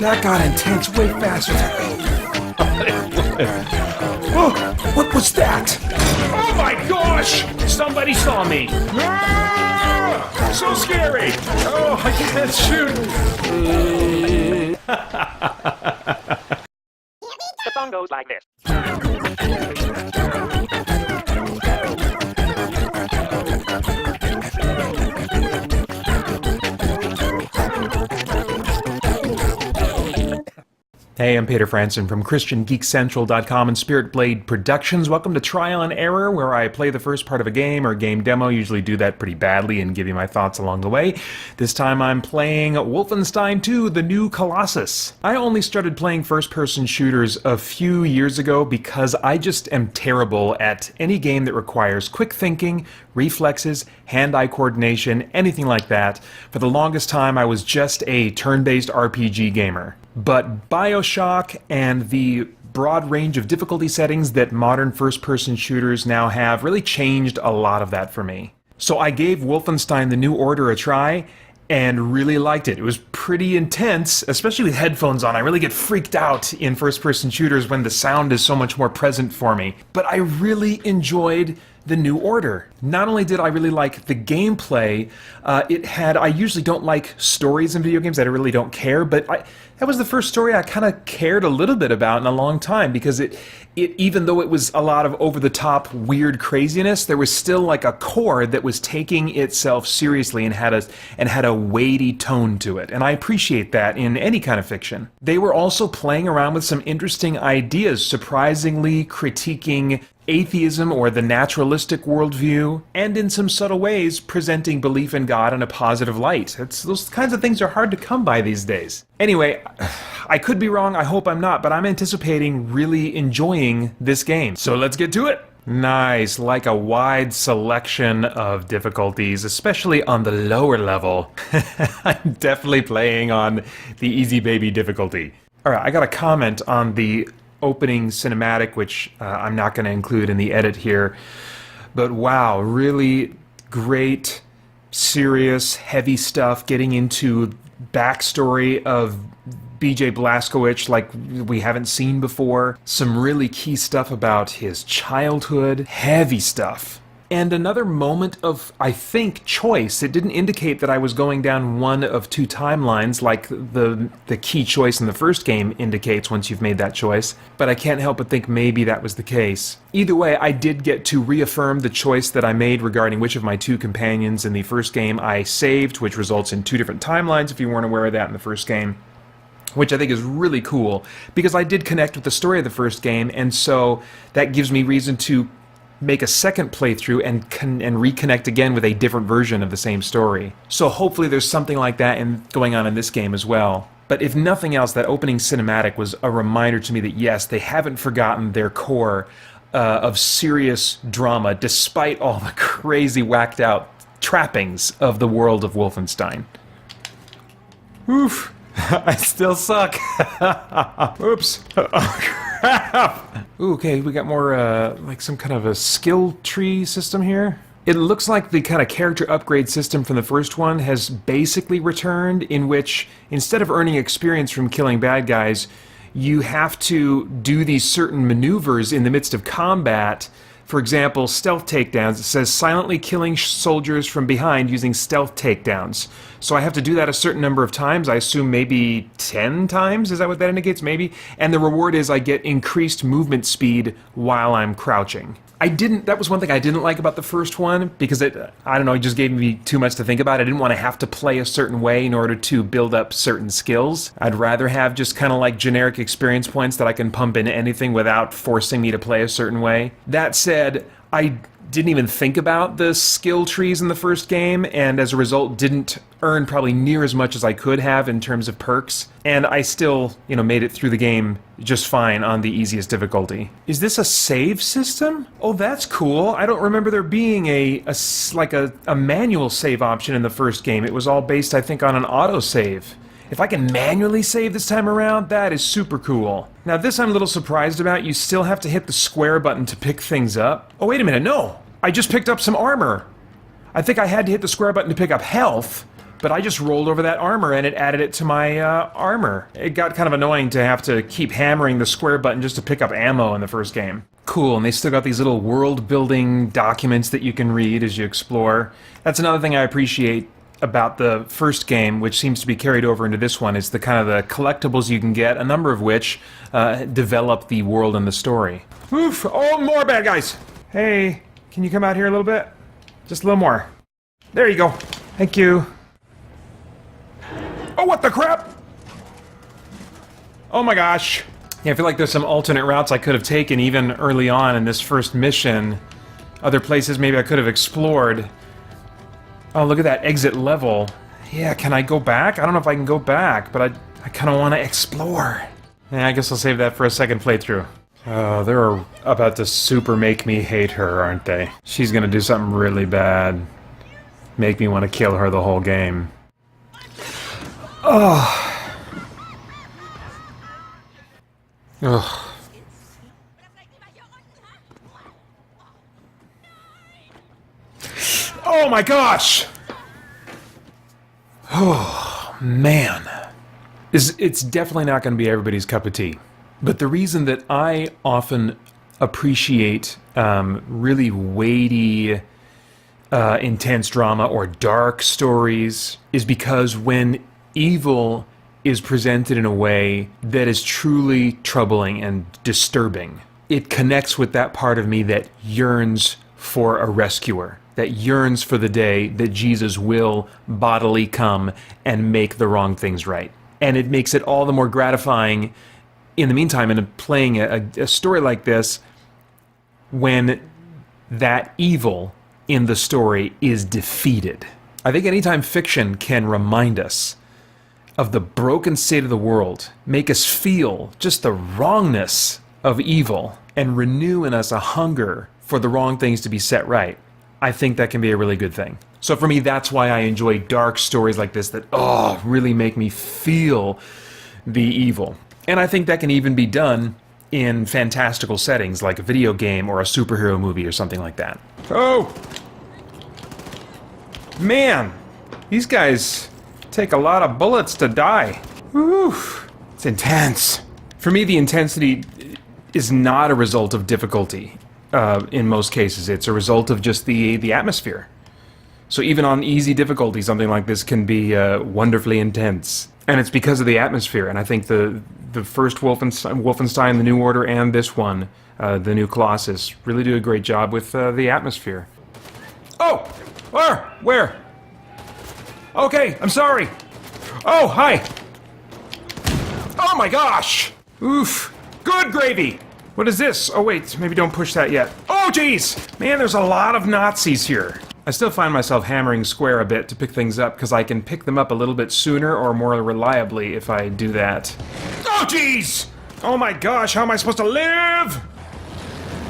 that got intense way faster. Oh, what was that? Oh my gosh! Somebody saw me! Ah! So scary! Oh, I can't shoot! The song goes like this. Hey, I'm Peter Franson from christiangeekcentral.com and Spirit Blade Productions. Welcome to Trial and Error, where I play the first part of a game or a game demo. Usually do that pretty badly and give you my thoughts along the way. This time I'm playing Wolfenstein 2, the new Colossus. I only started playing first-person shooters a few years ago because I just am terrible at any game that requires quick thinking, reflexes, hand-eye coordination, anything like that. For the longest time I was just a turn-based RPG gamer. But BioShock and the broad range of difficulty settings that modern first-person shooters now have really changed a lot of that for me. So I gave Wolfenstein: The New Order a try and really liked it. It was pretty intense, especially with headphones on. I really get freaked out in first-person shooters when the sound is so much more present for me. But I really enjoyed The New Order. Not only did I really like the gameplay, I usually don't like stories in video games, I really don't care, but that was the first story I kind of cared a little bit about in a long time, because it even though it was a lot of over-the-top weird craziness, there was still like a core that was taking itself seriously and had a weighty tone to it, and I appreciate that in any kind of fiction. They were also playing around with some interesting ideas, surprisingly critiquing atheism or the naturalistic worldview, and in some subtle ways presenting belief in God in a positive light. Those kinds of things are hard to come by these days. Anyway, I could be wrong, I hope I'm not, but I'm anticipating really enjoying this game. So let's get to it! Nice, like a wide selection of difficulties, especially on the lower level. I'm definitely playing on the easy baby difficulty. Alright, I got a comment on the opening cinematic, which I'm not going to include in the edit here, but wow, really great, serious, heavy stuff, getting into backstory of BJ Blazkowicz like we haven't seen before, some really key stuff about his childhood, heavy stuff. And another moment of, I think, choice. It didn't indicate that I was going down one of two timelines like the key choice in the first game indicates once you've made that choice, but I can't help but think maybe that was the case. Either way, I did get to reaffirm the choice that I made regarding which of my two companions in the first game I saved, which results in two different timelines if you weren't aware of that in the first game, which I think is really cool, because I did connect with the story of the first game, and so that gives me reason to make a second playthrough and reconnect again with a different version of the same story. So hopefully there's something like that going on in this game as well. But if nothing else, that opening cinematic was a reminder to me that yes, they haven't forgotten their core of serious drama, despite all the crazy whacked out trappings of the world of Wolfenstein. Oof. I still suck. Oops. Oh, crap. Ooh, okay, we got more, like some kind of a skill tree system here. It looks like the kind of character upgrade system from the first one has basically returned, in which instead of earning experience from killing bad guys, you have to do these certain maneuvers in the midst of combat. For example, stealth takedowns. It says silently killing soldiers from behind using stealth takedowns. So I have to do that a certain number of times. I assume maybe 10 times? Is that what that indicates? Maybe? And the reward is I get increased movement speed while I'm crouching. That was one thing I didn't like about the first one, because it just gave me too much to think about. I didn't want to have to play a certain way in order to build up certain skills. I'd rather have just kind of like generic experience points that I can pump into anything without forcing me to play a certain way. That said, I didn't even think about the skill trees in the first game, and as a result didn't earn probably near as much as I could have in terms of perks, and I still, made it through the game just fine on the easiest difficulty. Is this a save system? Oh, that's cool. I don't remember there being a manual save option in the first game. It was all based, I think, on an autosave. If I can manually save this time around, that is super cool. Now this I'm a little surprised about. You still have to hit the square button to pick things up. Oh, wait a minute, no! I just picked up some armor! I think I had to hit the square button to pick up health, but I just rolled over that armor and it added it to my armor. It got kind of annoying to have to keep hammering the square button just to pick up ammo in the first game. Cool, and they still got these little world-building documents that you can read as you explore. That's another thing I appreciate about the first game, which seems to be carried over into this one, is the kind of the collectibles you can get, a number of which develop the world and the story. Oof! Oh, more bad guys! Hey, can you come out here a little bit? Just a little more. There you go. Thank you. Oh, what the crap? Oh my gosh. Yeah, I feel like there's some alternate routes I could have taken even early on in this first mission. Other places maybe I could have explored. Oh, look at that exit level. Yeah, can I go back? I don't know if I can go back, but I kind of want to explore. Yeah, I guess I'll save that for a second playthrough. Oh, they're about to super make me hate her, aren't they? She's gonna do something really bad. Make me want to kill her the whole game. Oh. Ugh. Oh my gosh! Oh, man. It's definitely not going to be everybody's cup of tea. But the reason that I often appreciate really weighty, intense drama or dark stories is because when evil is presented in a way that is truly troubling and disturbing, it connects with that part of me that yearns for a rescuer, that yearns for the day that Jesus will bodily come and make the wrong things right. And it makes it all the more gratifying in the meantime in playing a story like this when that evil in the story is defeated. I think anytime fiction can remind us of the broken state of the world, make us feel just the wrongness of evil, and renew in us a hunger for the wrong things to be set right, I think that can be a really good thing. So for me, that's why I enjoy dark stories like this that, really make me feel the evil. And I think that can even be done in fantastical settings, like a video game or a superhero movie or something like that. Oh! Man! These guys take a lot of bullets to die. Whew! It's intense. For me, the intensity is not a result of difficulty. In most cases, it's a result of just the atmosphere. So even on easy difficulty, something like this can be wonderfully intense. And it's because of the atmosphere. And I think the first Wolfenstein, the New Order, and this one, the new Colossus, really do a great job with the atmosphere. Oh! Where? Okay, I'm sorry. Oh, hi. Oh my gosh! Oof. Good gravy! What is this? Oh wait, maybe don't push that yet. Oh jeez! Man, there's a lot of Nazis here. I still find myself hammering square a bit to pick things up because I can pick them up a little bit sooner or more reliably if I do that. Oh jeez! Oh my gosh, how am I supposed to live?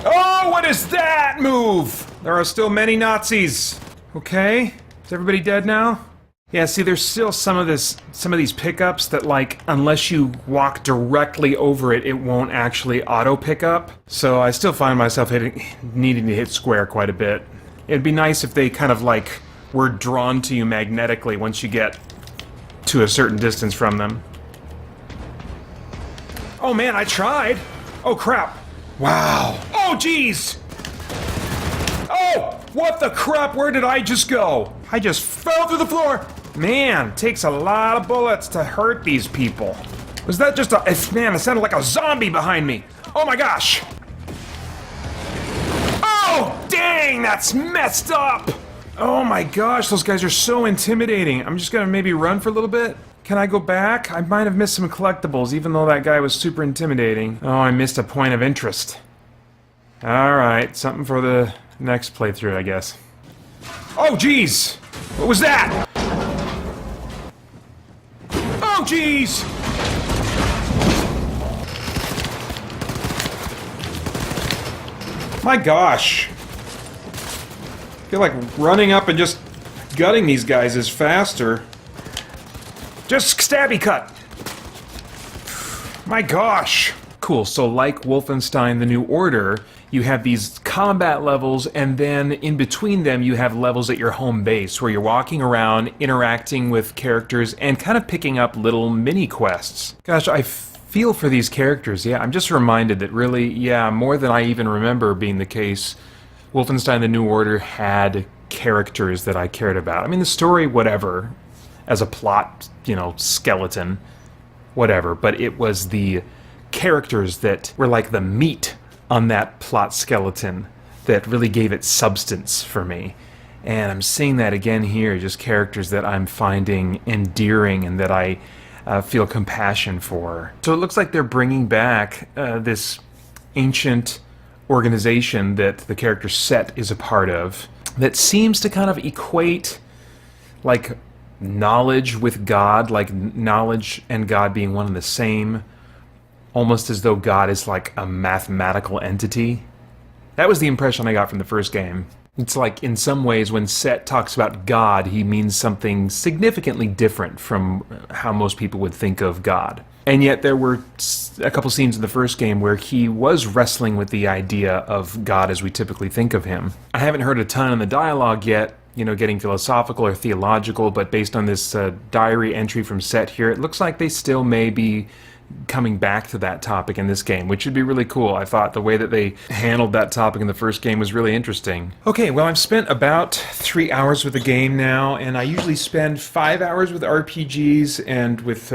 Oh, what is that move? There are still many Nazis. Okay, is everybody dead now? Yeah, see, there's still some of these pickups that, like, unless you walk directly over it, it won't actually auto pick up. So I still find myself needing to hit square quite a bit. It'd be nice if they kind of, like, were drawn to you magnetically once you get to a certain distance from them. Oh man, I tried! Oh crap! Wow! Oh jeez! Oh! What the crap? Where did I just go? I just fell through the floor! Man, it takes a lot of bullets to hurt these people. Was that just man, it sounded like a zombie behind me. Oh my gosh! Oh, dang, that's messed up! Oh my gosh, those guys are so intimidating. I'm just gonna maybe run for a little bit. Can I go back? I might have missed some collectibles, even though that guy was super intimidating. Oh, I missed a point of interest. Alright, something for the next playthrough, I guess. Oh, jeez! What was that? Oh, jeez! My gosh. I feel like running up and just gutting these guys is faster. Just stabby cut! My gosh! Cool, so like Wolfenstein: The New Order, you have these combat levels, and then in between them you have levels at your home base where you're walking around, interacting with characters, and kind of picking up little mini quests. Gosh, I feel for these characters. Yeah, I'm just reminded that really, yeah, more than I even remember being the case, Wolfenstein The New Order had characters that I cared about. I mean, the story, whatever, as a plot, skeleton, whatever, but it was the characters that were like the meat on that plot skeleton that really gave it substance for me. And I'm seeing that again here, just characters that I'm finding endearing and that I feel compassion for. So it looks like they're bringing back this ancient organization that the character Set is a part of that seems to kind of equate like knowledge with God, like knowledge and God being one and the same, almost as though God is like a mathematical entity. That was the impression I got from the first game. It's like, in some ways, when Set talks about God, he means something significantly different from how most people would think of God. And yet there were a couple scenes in the first game where he was wrestling with the idea of God as we typically think of him. I haven't heard a ton in the dialogue yet, getting philosophical or theological, but based on this diary entry from Set here, it looks like they still may be coming back to that topic in this game, which would be really cool. I thought the way that they handled that topic in the first game was really interesting. Okay, well, I've spent about 3 hours with the game now, and I usually spend 5 hours with RPGs and with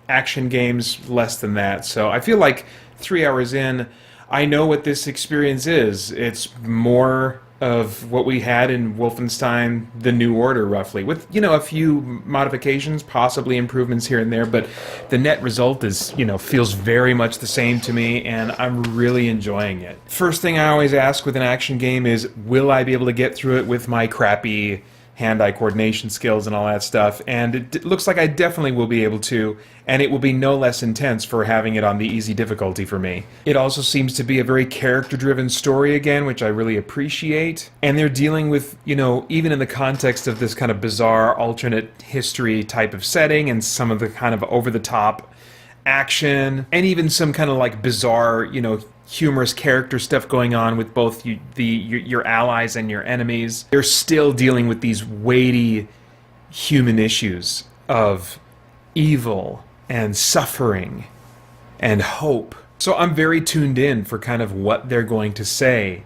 action games less than that. So I feel like 3 hours in, I know what this experience is. It's more of what we had in Wolfenstein The New Order, roughly, with, a few modifications, possibly improvements here and there, but the net result is, feels very much the same to me, and I'm really enjoying it. First thing I always ask with an action game is, will I be able to get through it with my crappy hand-eye coordination skills and all that stuff, and it looks like I definitely will be able to, and it will be no less intense for having it on the easy difficulty for me. It also seems to be a very character-driven story again, which I really appreciate, and they're dealing with, even in the context of this kind of bizarre alternate history type of setting, and some of the kind of over-the-top action, and even some kind of like bizarre, humorous character stuff going on with both your allies and your enemies. They're still dealing with these weighty human issues of evil and suffering and hope. So I'm very tuned in for kind of what they're going to say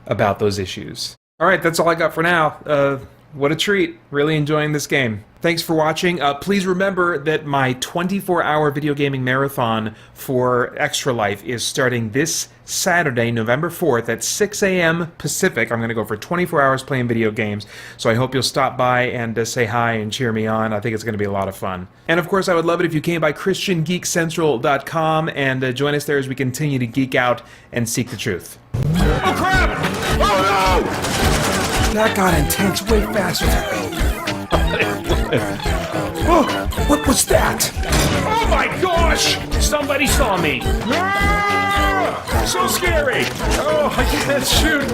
about those issues. All right, that's all I got for now. What a treat. Really enjoying this game. Thanks for watching. Please remember that my 24-hour video gaming marathon for Extra Life is starting this Saturday, November 4th at 6 a.m. Pacific. I'm going to go for 24 hours playing video games, so I hope you'll stop by and say hi and cheer me on. I think it's going to be a lot of fun. And of course, I would love it if you came by christiangeekcentral.com and join us there as we continue to geek out and seek the truth. Oh, crap! Oh, no! That got intense way faster than me. Oh, what was that? Oh my gosh! Somebody saw me! Ah! So scary! Oh, I can't shoot!